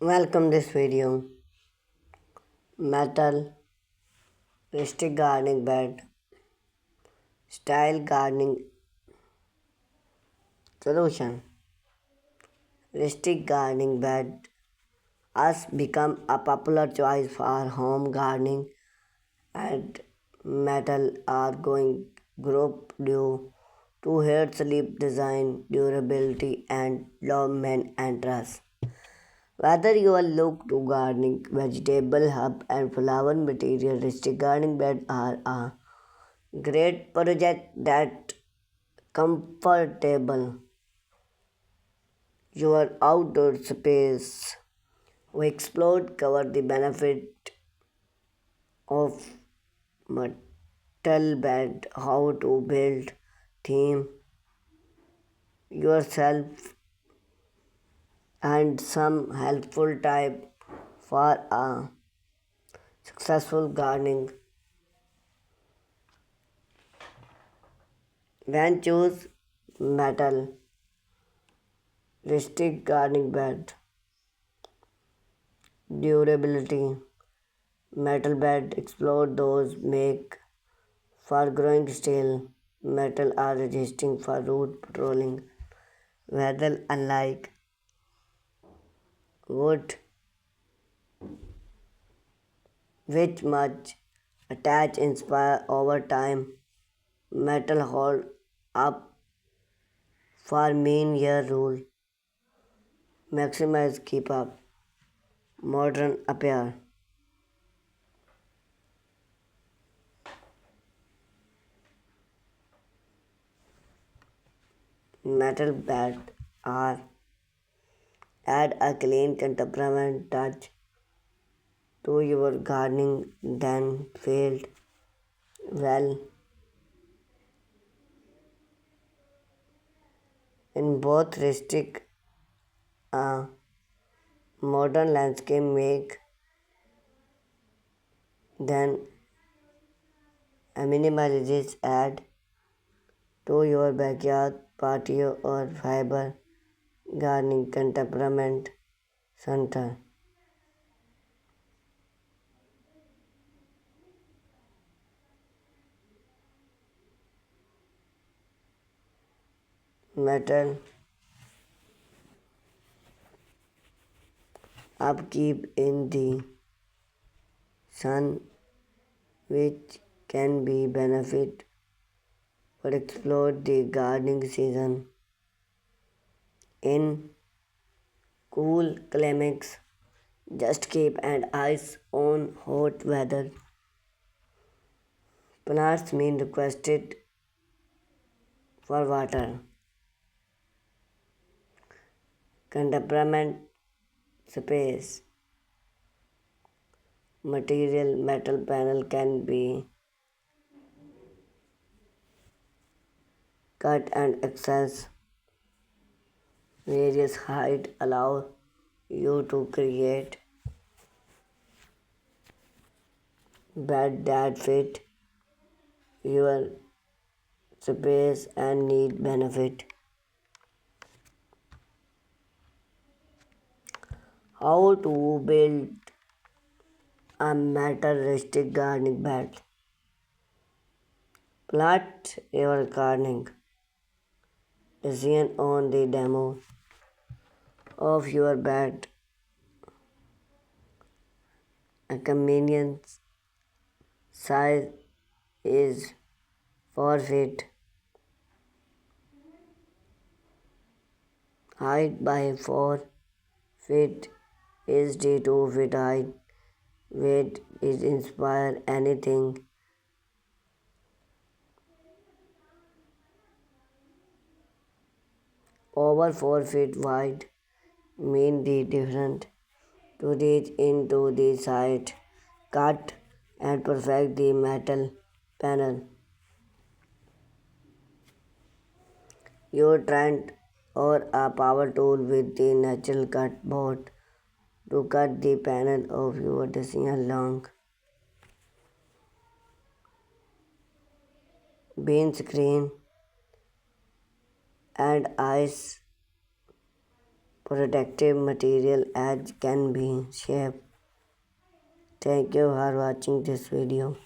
Welcome this video. Metal rustic gardening bed style gardening solution. Rustic gardening bed has become a popular choice for home gardening and metal are going group due to hair sleep design, durability and low maintenance. Whether you are look to gardening, vegetable hub and flower material, rustic gardening bed are a great project that comfortable your outdoor space. We explored cover the benefit of metal bed, how to build theme yourself and some helpful type for a successful gardening. When choose metal rustic gardening bed, durability, metal bed explore those make for growing steel. Metal are resisting for root patrolling. Weather unlike wood, which much attach inspire over time. Metal hold up for mean year rule. Maximize keep up. Modern appear. Metal bed are add a clean contemporary touch to your gardening then failed well in both rustic uh, modern landscape make then a minimalist add to your backyard patio or fiber gardening contemporary center. Metal upkeep in the sun which can be benefit for explore the gardening season in cool climates. Just keep an eyes on hot weather. Plants mean requested for water. Contemporary space. Material metal panel can be cut and access various height allow you to create bed that fit your space and need benefit. How to build a metal rustic gardening bed. Plot your gardening decision on the demo of your bed. A convenience size is 4 feet. Height by 4 feet is the 2 feet height. Weight is inspire anything over 4 feet wide mean the different to reach into the side, cut and perfect the metal panel. Your trend or a power tool with the natural cut board to cut the panel of your decision long. Bean screen and ice protective material as can be shaped. Thank you for watching this video.